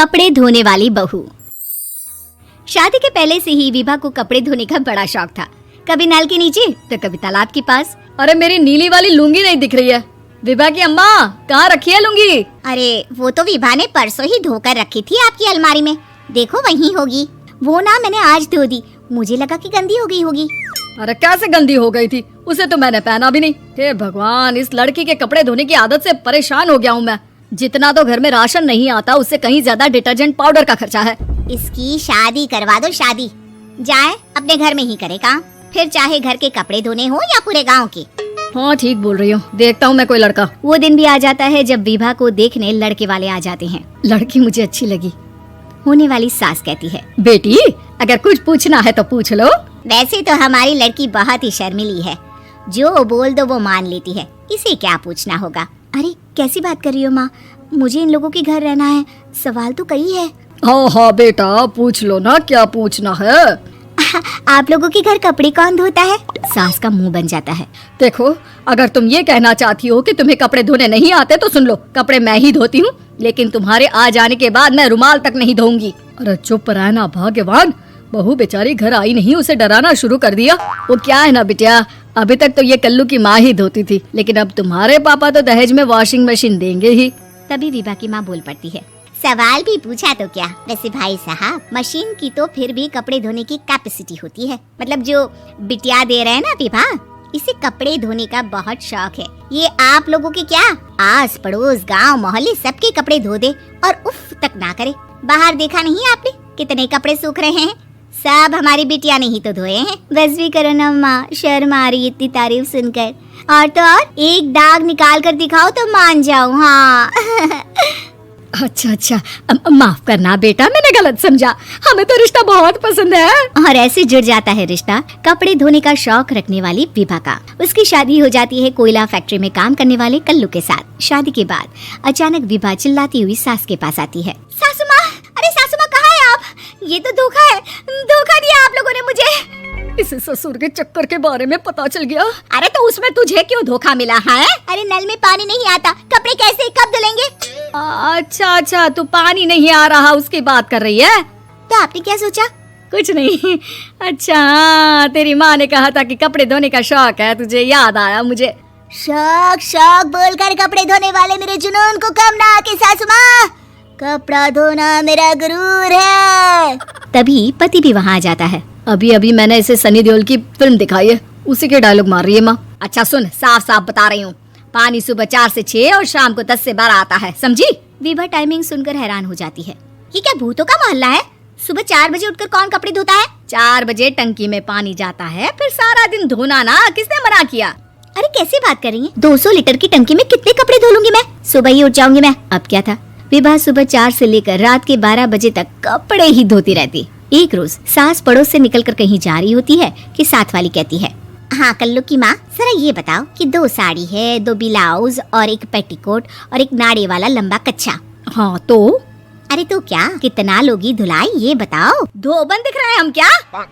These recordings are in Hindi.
कपड़े धोने वाली बहू। शादी के पहले से ही विभा को कपड़े धोने का बड़ा शौक था। कभी नल के नीचे तो कभी तालाब के पास। अरे मेरी नीली वाली लुंगी नहीं दिख रही है। विभा की अम्मा, कहाँ रखी है लुंगी? अरे वो तो विभा ने परसों ही धोकर रखी थी आपकी अलमारी में, देखो वहीं होगी। वो ना मैंने आज धो दी, मुझे लगा कि गंदी हो गई होगी। अरे कैसे गंदी हो गई थी? उसे तो मैंने पहना भी नहीं। हे भगवान, इस लड़की के कपड़े धोने की आदत से परेशान हो गया हूँ मैं। जितना तो घर में राशन नहीं आता, उससे कहीं ज्यादा डिटर्जेंट पाउडर का खर्चा है। इसकी शादी करवा दो, शादी जाए अपने घर में ही करे काम, फिर चाहे घर के कपड़े धोने हो या पूरे गांव के। हाँ ठीक बोल रही हूँ, देखता हूँ मैं कोई लड़का। वो दिन भी आ जाता है जब विभा को देखने लड़के वाले आ जाते हैं। लड़की मुझे अच्छी लगी। होने वाली सास कहती है, बेटी अगर कुछ पूछना है तो पूछ लो। वैसे तो हमारी लड़की बहुत ही शर्मीली है, जो बोल दो वो मान लेती है, इसे क्या पूछना होगा। अरे कैसी बात कर रही हो माँ, मुझे इन लोगों के घर रहना है, सवाल तो कई है। हाँ हाँ बेटा पूछ लो ना, क्या पूछना है। आप लोगों के घर कपड़े कौन धोता है? सास का मुंह बन जाता है। देखो अगर तुम ये कहना चाहती हो कि तुम्हें कपड़े धोने नहीं आते तो सुन लो, कपड़े मैं ही धोती हूँ, लेकिन तुम्हारे आ जाने के बाद मैं रुमाल तक नहीं धोऊंगी। अरे चुप रहना भाग्यवान, बहू बेचारी घर आई नहीं, उसे डराना शुरू कर दिया। वो क्या है ना बिटिया, अभी तक तो ये कल्लू की माँ ही धोती थी, लेकिन अब तुम्हारे पापा तो दहेज में वॉशिंग मशीन देंगे ही। तभी विभा की माँ बोल पड़ती है, सवाल भी पूछा तो क्या। वैसे भाई साहब, मशीन की तो फिर भी कपड़े धोने की कैपेसिटी होती है, मतलब जो बिटिया दे रहे हैं ना विभा, इसे कपड़े धोने का बहुत शौक है। ये आप लोगों के क्या, आस पड़ोस गांव मोहल्ले सबके कपड़े धो दे और उफ तक ना करे। बाहर देखा नहीं आपने कितने कपड़े सूख रहे हैं? सब हमारी बिटिया ने ही तो धोए हैं। बस भी करो ना माँ, शर्म आ रही इतनी तारीफ सुनकर। और तो और एक दाग निकाल कर दिखाओ तो मान जाऊँ। हाँ अच्छा माफ करना बेटा, मैंने गलत समझा, हमें तो रिश्ता बहुत पसंद है। और ऐसे जुड़ जाता है रिश्ता कपड़े धोने का शौक रखने वाली विभा का। उसकी शादी हो जाती है कोयला फैक्ट्री में काम करने वाले कल्लू के साथ। शादी के बाद अचानक विभा चिल्लाती हुई सास के पास आती है, सासू माँ, अरे सासू माँ कहाँ है आप? ये तो धोखा है, धोखा दिया आप लोगों ने मुझे। इसे ससुर के चक्कर के बारे में पता चल गया। अरे तो उसमें तुझे क्यों धोखा मिला है? अरे नल में पानी नहीं आता, कपड़े कैसे कब धुलेंगे? अच्छा तू पानी नहीं आ रहा उसकी बात कर रही है? तो आपने क्या सोचा? कुछ नहीं। अच्छा तेरी माँ ने कहा था कि कपड़े धोने का शौक है, तुझे याद आया मुझे। शौक बोलकर कपड़े धोने वाले मेरे जुनून को कम ना आके सासू माँ, कपड़ा धोना मेरा गुरूर है। तभी पति भी वहाँ आ जाता है। अभी मैंने इसे सनी देओल की फिल्म दिखाई है, उसी के डायलॉग मार रही है माँ। अच्छा सुन, साफ साफ बता रही हूँ, पानी सुबह 4 से 6 और शाम को 10 से 12 आता है, समझी? विभा टाइमिंग सुनकर हैरान हो जाती है। ये क्या भूतों का मोहल्ला है? सुबह 4 बजे उठकर कौन कपड़े धोता है? 4 बजे टंकी में पानी जाता है, फिर सारा दिन धोना ना, किसने मना किया? अरे कैसी बात कर रही है? 200 लीटर की टंकी में कितने कपड़े धो लूंगी मैं? सुबह ही उठ जाऊंगी मैं। अब क्या था, विभा सुबह 4 से लेकर रात के 12 बजे तक कपड़े ही धोती रहती। एक रोज सास पड़ोस से निकलकर कहीं जा रही होती है कि साथ वाली कहती है, हाँ कल्लू की माँ, जरा ये बताओ कि 2 साड़ी है, 2 ब्लाउज और एक पेटीकोट और एक नाड़े वाला लंबा कच्छा। हाँ तो? अरे तो क्या, कितना लोगी धुलाई ये बताओ। धोबन दिख रहे हैं हम क्या?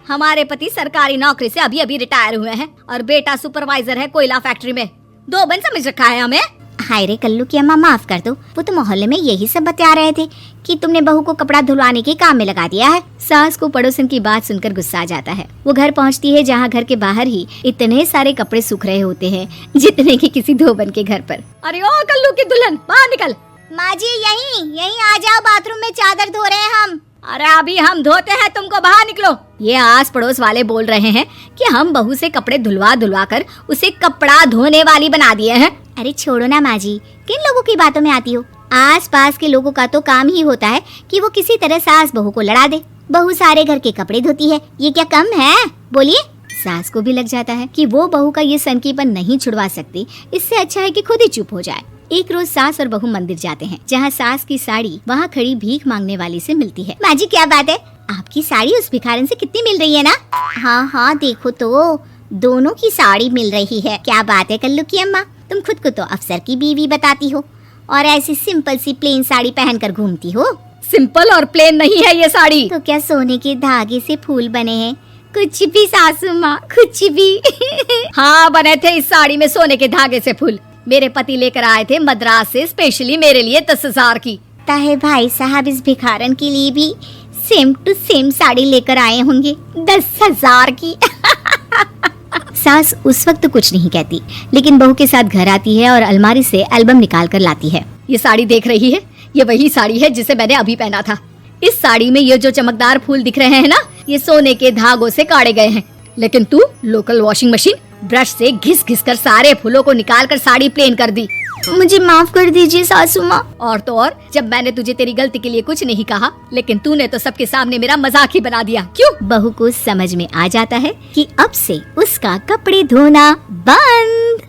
हमारे पति सरकारी नौकरी से अभी रिटायर हुए हैं और बेटा सुपरवाइजर है कोयला फैक्ट्री में। धोबन समझ रखा है हमें? हाय रे कल्लू की अम्मा, माफ कर दो, वो तो मोहल्ले में यही सब बता रहे थे कि तुमने बहू को कपड़ा धुलवाने के काम में लगा दिया है। सास को पड़ोसन की बात सुनकर गुस्सा आ जाता है। वो घर पहुंचती है जहां घर के बाहर ही इतने सारे कपड़े सूख रहे होते हैं जितने कि किसी धोबन के घर पर। अरे ओ कल्लू की दुल्हन, बाहर निकल। माँ जी यहीं आ जाओ, बाथरूम में चादर धो रहे हैं हम। अरे अभी हम धोते हैं, तुमको बाहर निकलो। ये आस पड़ोस वाले बोल रहे हैं कि हम बहू से कपड़े धुलवा कर उसे कपड़ा धोने वाली बना दिए हैं। अरे छोड़ो ना माँ जी, किन लोगों की बातों में आती हो? आस पास के लोगों का तो काम ही होता है कि वो किसी तरह सास बहू को लड़ा दे। बहू सारे घर के कपड़े धोती है, ये क्या कम है? बोलिए। सास को भी लग जाता है कि वो बहू का ये सनकीपन नहीं छुड़वा सकती, इससे अच्छा है कि खुद ही चुप हो जाए। एक रोज सास और बहू मंदिर जाते हैं, जहाँ सास की साड़ी वहाँ खड़ी भीख मांगने वाली से मिलती है। माँ जी क्या बात है, आपकी साड़ी उस भिखारन से कितनी मिल रही है ना? हाँ देखो तो दोनों की साड़ी मिल रही है। क्या बात है कल्लू की अम्मा, तुम खुद को तो अफसर की बीवी बताती हो और ऐसी सिंपल सी प्लेन साड़ी पहनकर घूमती हो। सिंपल और प्लेन नहीं है ये साड़ी। तो क्या सोने के धागे से फूल बने हैं? कुछ भी सासू माँ, कुछ भी। हाँ बने थे इस साड़ी में सोने के धागे से फूल। मेरे पति लेकर आए थे मद्रास से स्पेशली मेरे लिए 10,000 की। लगता है भाई साहब इस भिखारन के लिए भी सेम टू सेम साड़ी लेकर आए होंगे 10,000 की। सास उस वक्त तो कुछ नहीं कहती, लेकिन बहू के साथ घर आती है और अलमारी से एल्बम निकाल कर लाती है। ये साड़ी देख रही है, ये वही साड़ी है जिसे मैंने अभी पहना था। इस साड़ी में ये जो चमकदार फूल दिख रहे हैं ना, ये सोने के धागों से काढ़े गए हैं। लेकिन तू लोकल वॉशिंग मशीन ब्रश से घिस घिस कर सारे फूलों को निकाल कर साड़ी प्लेन कर दी। मुझे माफ कर दीजिए सासू माँ। और तो और, जब मैंने तुझे तेरी गलती के लिए कुछ नहीं कहा, लेकिन तूने तो सबके सामने मेरा मजाक ही बना दिया। क्यों? बहू को समझ में आ जाता है कि अब से उसका कपड़े धोना बंद।